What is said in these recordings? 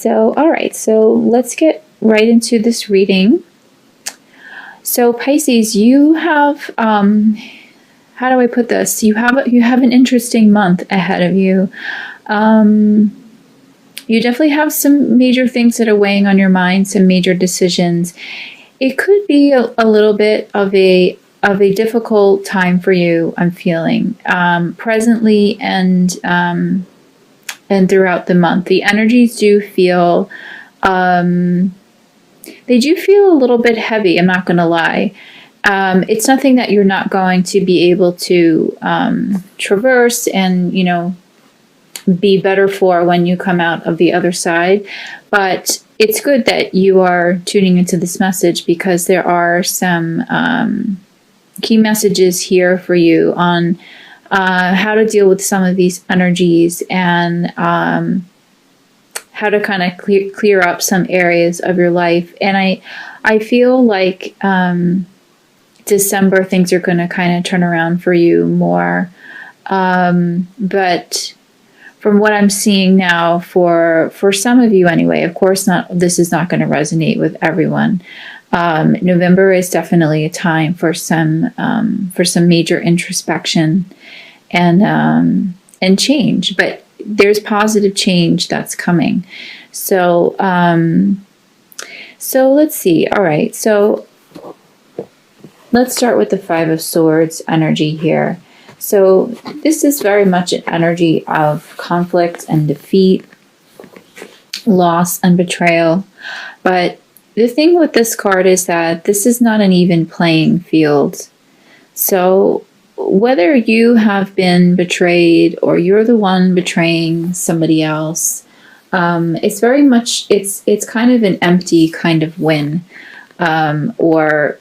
So, all right, so let's get right into this reading. So Pisces, you have, how do I put this? You have an interesting month ahead of you. You definitely have some major things that are weighing on your mind, some major decisions. It could be a little bit of a difficult time for you, I'm feeling, presently and throughout the month. The energies do feel, they do feel a little bit heavy, I'm not going to lie. It's nothing that you're not going to be able to traverse and, be better for when you come out of the other side. But it's good that you are tuning into this message, because there are some key messages here for you on how to deal with some of these energies, and how to kind of clear up some areas of your life. And I feel like December, things are going to kind of turn around for you more. But from what I'm seeing now, for some of you anyway, of course, this is not going to resonate with everyone. November is definitely a time for some major introspection and change, but there's positive change that's coming. So let's see. All right, so let's start with the Five of Swords energy here. So this is very much an energy of conflict and defeat, loss and betrayal. But the thing with this card is that this is not an even playing field. So whether you have been betrayed or you're the one betraying somebody else, it's very much, it's kind of an empty kind of win, or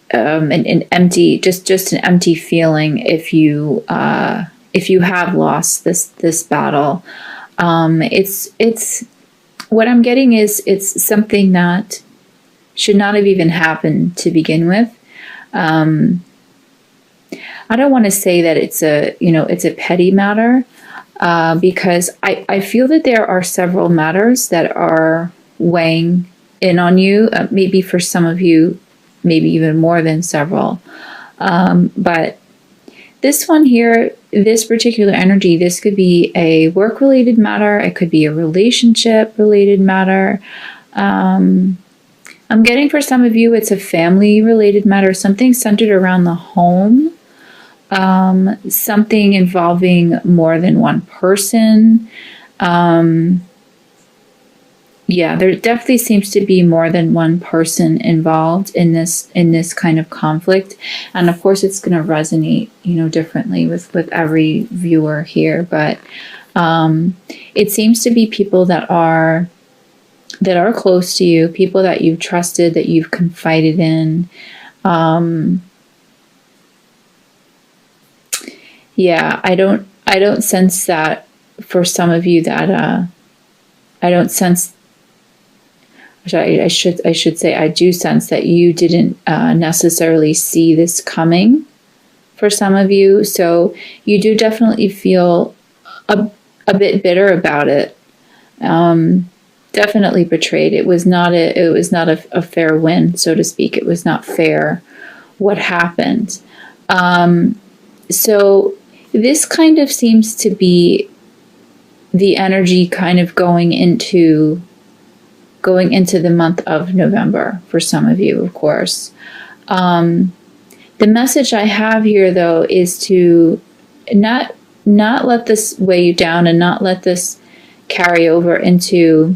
an empty, just an empty feeling if you have lost this battle. It's what I'm getting is it's something that should not have even happened to begin with. I don't want to say that it's a petty matter, because I feel that there are several matters that are weighing in on you. Maybe for some of you, maybe even more than several. But this one here, this particular energy, this could be a work-related matter. It could be a relationship-related matter. I'm getting for some of you, it's a family-related matter, something centered around the home, something involving more than one person. Yeah, there definitely seems to be more than one person involved in this kind of conflict. And of course, it's going to resonate, differently with every viewer here. But it seems to be people that are close to you, people that you've trusted, that you've confided in. Yeah, I don't sense that for some of you that I don't sense. I should say I do sense that you didn't necessarily see this coming for some of you. So you do definitely feel a bit bitter about it. Definitely betrayed. It was not a fair win, so to speak. It was not fair what happened. So this kind of seems to be the energy kind of going into the month of November for some of you, of course. The message I have here, though, is to not let this weigh you down, and not let this carry over into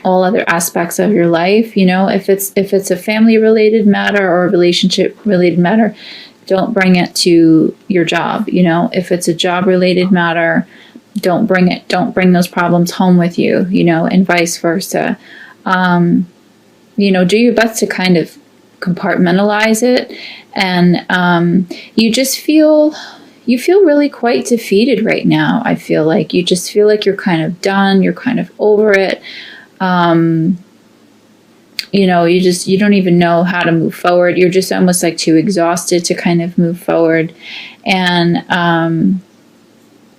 all other aspects of your life. If it's a family-related matter or a relationship-related matter, don't bring it to your job. If it's a job-related matter, don't bring those problems home with you, and vice versa. Do your best to kind of compartmentalize it. And you feel really quite defeated right now. I feel like you just feel like you're kind of done. You're kind of over it. You don't even know how to move forward. You're just almost like too exhausted to kind of move forward. And,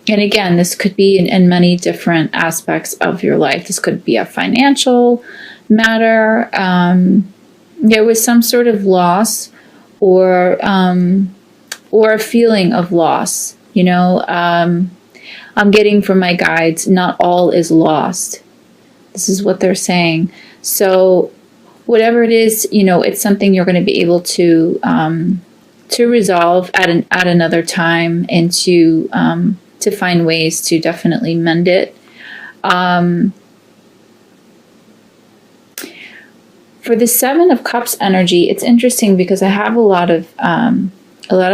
And again, this could be in many different aspects of your life. This could be a financial matter. There was some sort of loss, or a feeling of loss. I'm getting from my guides, not all is lost. This is what they're saying. So whatever it is, it's something you're going to be able to resolve at another time, and to find ways to definitely mend it. For the Seven of Cups energy, it's interesting because I have a lot of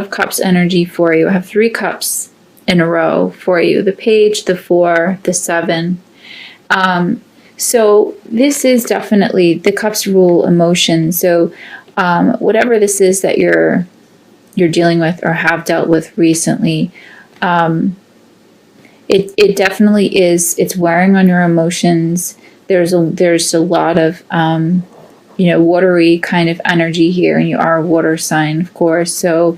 Cups energy for you. I have 3 cups in a row for you: the Page, the 4, the 7. So this is definitely, the cups rule emotion. So whatever this is that you're dealing with or have dealt with recently, it definitely is. It's wearing on your emotions. There's a lot of watery kind of energy here, and you are a water sign, of course. So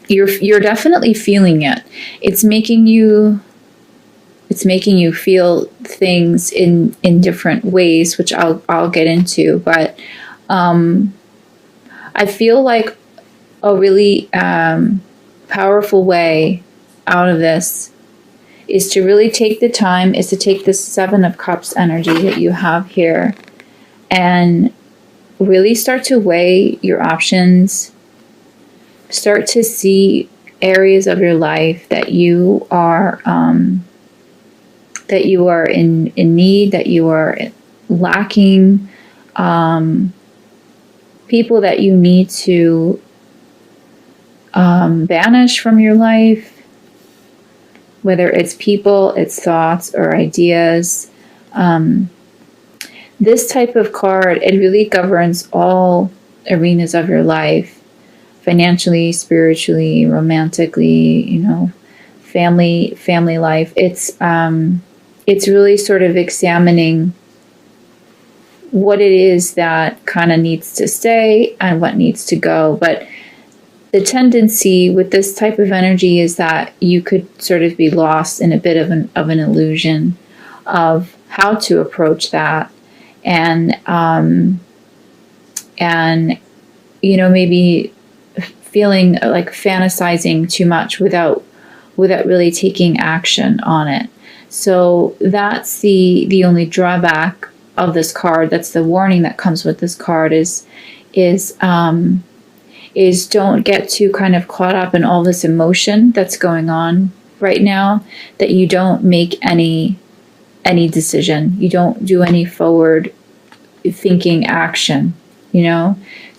you're definitely feeling it. It's making you feel things in different ways, which I'll get into. But I feel like a really powerful way out of this is to really take the time, is to take this 7 of Cups energy that you have here and really start to weigh your options. Start to see areas of your life that you are in need, that you are lacking, people that you need to banish from your life, whether it's people, it's thoughts, or ideas. This type of card, it really governs all arenas of your life: financially, spiritually, romantically, family life. It's really sort of examining what it is that kind of needs to stay and what needs to go. But the tendency with this type of energy is that you could sort of be lost in a bit of an illusion of how to approach that, and maybe feeling like fantasizing too much without really taking action on it. So that's the only drawback of this card. That's the warning that comes with this card is don't get too kind of caught up in all this emotion that's going on right now, that you don't make any decision. You don't do any forward thinking action,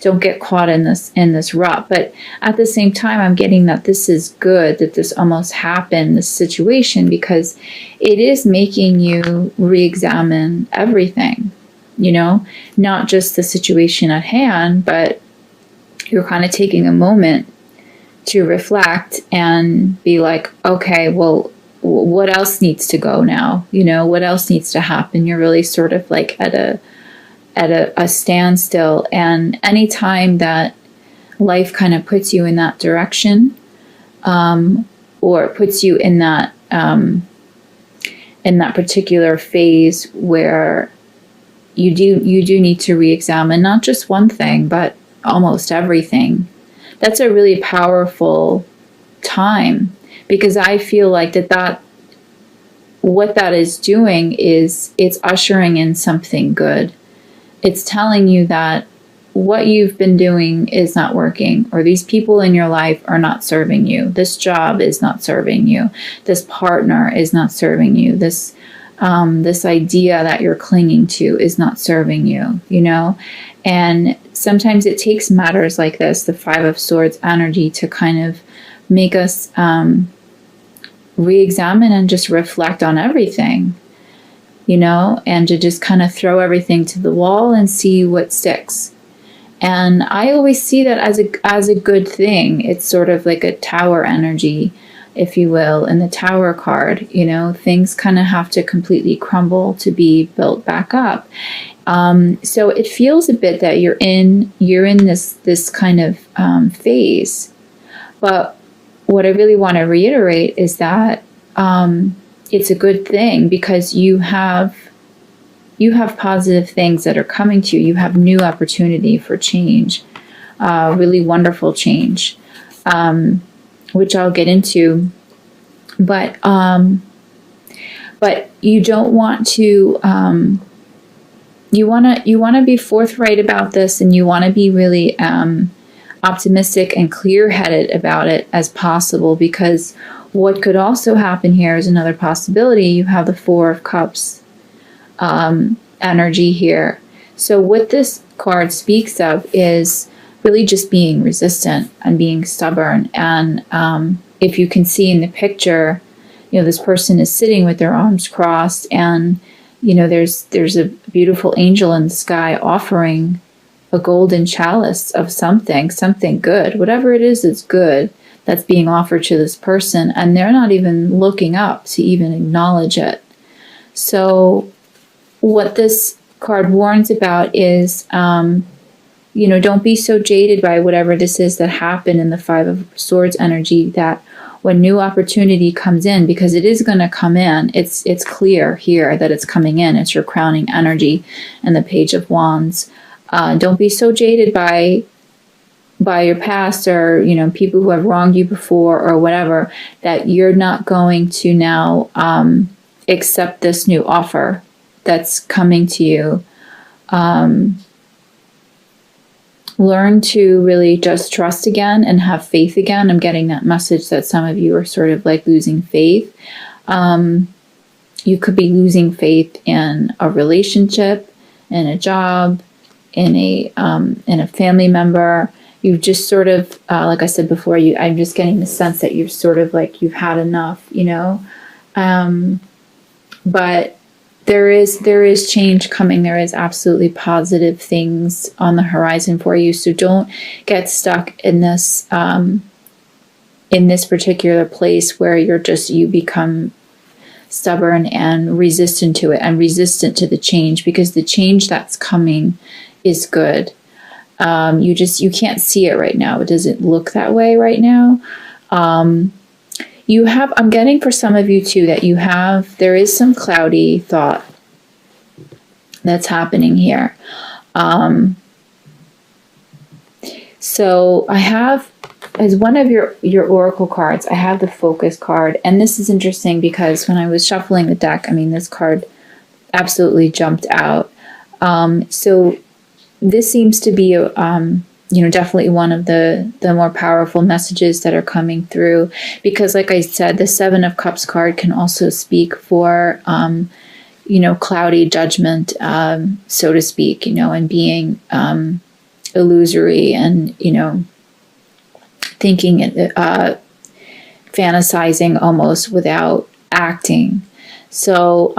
don't get caught in this rut. But at the same time, I'm getting that this is good, that this almost happened, this situation, because it is making you re-examine everything, not just the situation at hand, but you're kind of taking a moment to reflect and be like, okay, well, what else needs to go now? What else needs to happen? You're really sort of like at a standstill. And anytime that life kind of puts you in that direction, or puts you in that particular phase where you do need to re-examine not just one thing, but almost everything, that's a really powerful time, because I feel like that what that is doing is it's ushering in something good. It's telling you that what you've been doing is not working, or these people in your life are not serving you. This job is not serving you. This partner is not serving you. This idea that you're clinging to is not serving you, And sometimes it takes matters like this, the 5 of Swords energy, to kind of make us re-examine and just reflect on everything, and to just kind of throw everything to the wall and see what sticks. And I always see that as a good thing. It's sort of like a tower energy, if you will, in the Tower card. Things kind of have to completely crumble to be built back up. So it feels a bit that you're in this kind of phase. But what I really want to reiterate is that it's a good thing, because you have positive things that are coming to you. You have new opportunity for change, really wonderful change, which I'll get into. But you don't want to. You want to be forthright about this, and you want to be really optimistic and clear-headed about it as possible, because what could also happen here is another possibility. You have the Four of Cups energy here. So what this card speaks of is really just being resistant and being stubborn. And if you can see in the picture, this person is sitting with their arms crossed, and there's a beautiful angel in the sky offering a golden chalice of something good. Whatever it is, it's good, that's being offered to this person, and they're not even looking up to even acknowledge it. So what this card warns about is, don't be so jaded by whatever this is that happened in the Five of Swords energy, that when new opportunity comes in, because it is going to come in, it's clear here that it's coming in. It's your crowning energy and the Page of Wands. Don't be so jaded by your past, or people who have wronged you before or whatever, that you're not going to now accept this new offer that's coming to you. Learn to really just trust again and have faith again. I'm getting that message that some of you are sort of like losing faith. You could be losing faith in a relationship, in a job, in a family member. You've just sort of, like I said before, I'm just getting the sense that you're sort of like, you've had enough, but there is change coming. There is absolutely positive things on the horizon for you. So don't get stuck in this particular place where you become stubborn and resistant to it, and resistant to the change, because the change that's coming is good. You can't see it right now. It doesn't look that way right now. I'm getting for some of you too, that there is some cloudy thought that's happening here. So I have, as one of your oracle cards, I have the Focus card. And this is interesting because when I was shuffling the deck, this card absolutely jumped out. So this seems to be definitely one of the more powerful messages that are coming through, because like I said, the Seven of Cups card can also speak for cloudy judgment, so to speak, and being illusory, and thinking, fantasizing almost without acting. So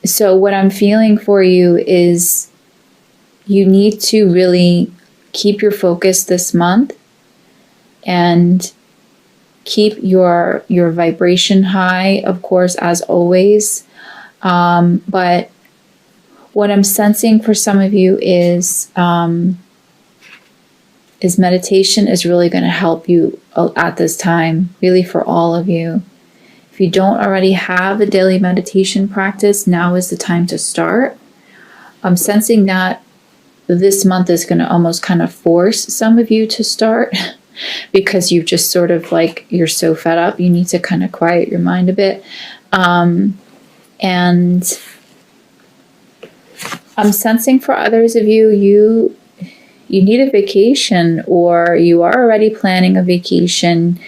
what I'm feeling for you is, you need to really keep your focus this month and keep your vibration high, of course, as always. But what I'm sensing for some of you is meditation is really going to help you at this time, really for all of you. If you don't already have a daily meditation practice, now is the time to start. I'm sensing that this month is going to almost kind of force some of you to start, because you've just sort of like, you're so fed up. You need to kind of quiet your mind a bit. And I'm sensing for others of you, you need a vacation, or you are already planning a vacation.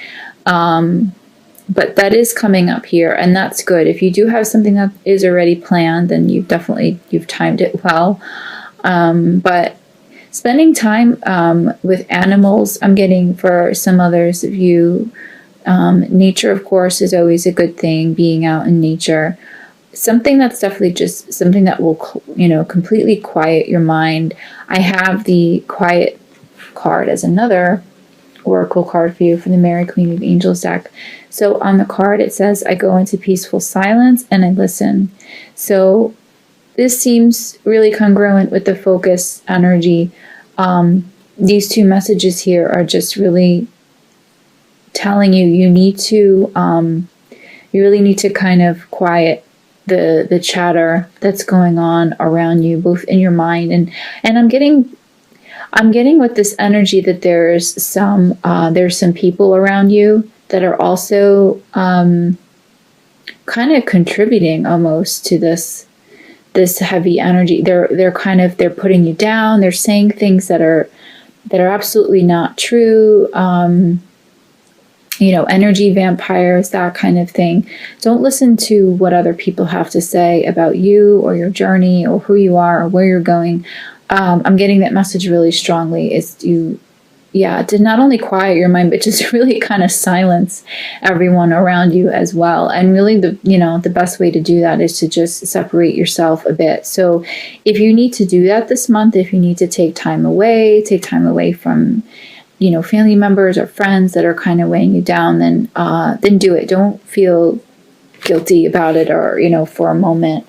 But that is coming up here, and that's good. If you do have something that is already planned, then you've timed it well. But spending time with animals, I'm getting for some others of you, nature, of course, is always a good thing, being out in nature. Something that's definitely just something that will, completely quiet your mind. I have the Quiet card as another oracle card for you for the Mary Queen of Angels deck. So on the card, it says, I go into peaceful silence and I listen. So this seems really congruent with the Focus energy. These two messages here are just really telling you you need to you really need to kind of quiet the chatter that's going on around you, both in your mind and I'm getting with this energy that there's some people around you that are also kind of contributing almost to this heavy energy. They're putting you down. They're saying things that are absolutely not true. Energy vampires, that kind of thing. Don't listen to what other people have to say about you or your journey or who you are or where you're going. I'm getting that message really strongly is to not only quiet your mind, but just really kind of silence everyone around you as well. And really the best way to do that is to just separate yourself a bit. So if you need to do that this month, if you need to take time away from family members or friends that are kind of weighing you down, then do it. Don't feel guilty about it or, for a moment.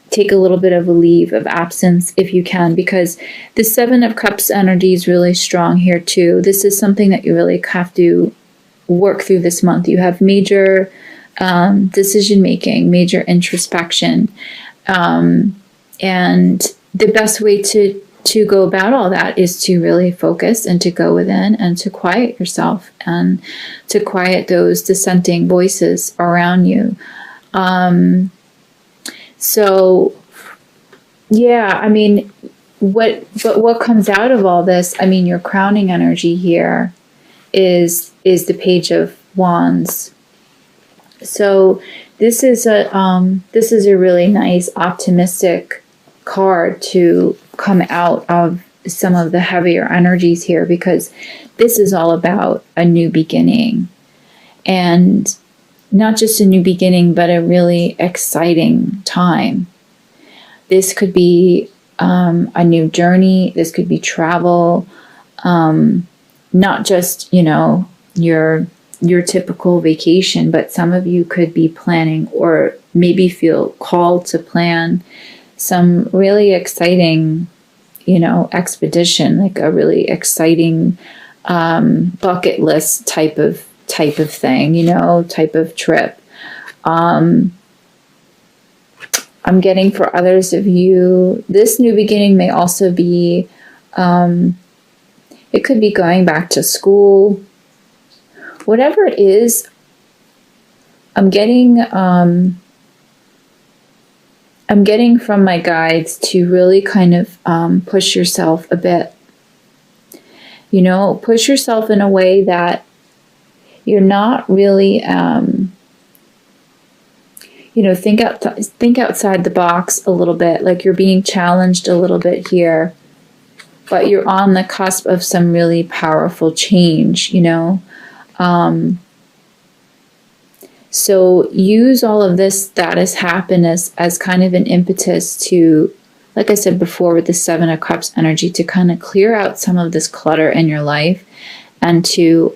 Take a little bit of a leave of absence if you can, because the Seven of Cups energy is really strong here too. This is something that you really have to work through this month. You have major decision making, major introspection. And the best way to go about all that is to really focus and to go within and to quiet yourself and to quiet those dissenting voices around you. What comes out of all this, your crowning energy here is the Page of Wands. So this is a really nice optimistic card to come out of some of the heavier energies here, because this is all about a new beginning, and not just a new beginning, but a really exciting time. This could be a new journey. This could be travel, not just your typical vacation, but some of you could be planning or maybe feel called to plan some really exciting, expedition, like a really exciting bucket list type of thing, type of trip. I'm getting for others of you, this new beginning may also be, it could be going back to school, whatever it is. I'm getting from my guides to really kind of push yourself a bit. Push yourself in a way that you're not really, think outside the box a little bit, like you're being challenged a little bit here, but you're on the cusp of some really powerful change, So use all of this that has happened as kind of an impetus to, like I said before with the Seven of Cups energy, to kind of clear out some of this clutter in your life and to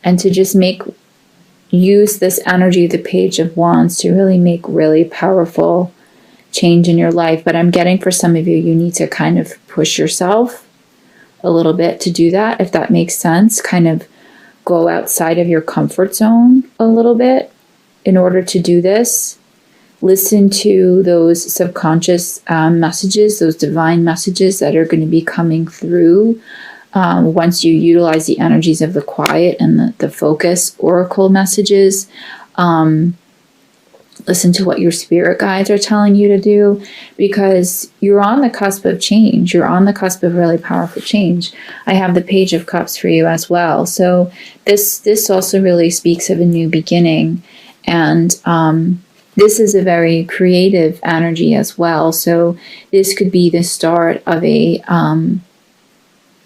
just use this energy, the Page of Wands, to really make really powerful change in your life. But I'm getting for some of you, you need to kind of push yourself a little bit to do that, if that makes sense. Kind of go outside of your comfort zone a little bit in order to do this. Listen to those subconscious messages, those divine messages that are going to be coming through once you utilize the energies of the quiet and the focus oracle messages. Listen to what your spirit guides are telling you to do, because you're on the cusp of change. You're on the cusp of really powerful change. I have the Page of Cups for you as well. So this also really speaks of a new beginning. And this is a very creative energy as well. So this could be the start of a, I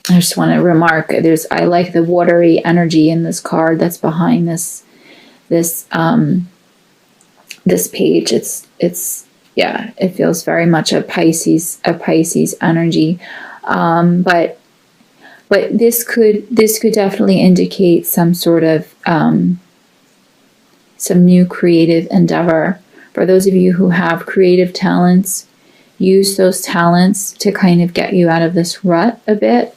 just want to remark, I like the watery energy in this card that's behind this page. It feels very much a Pisces energy. But this could definitely indicate some sort of some new creative endeavor. For those of you who have creative talents, use those talents to kind of get you out of this rut a bit.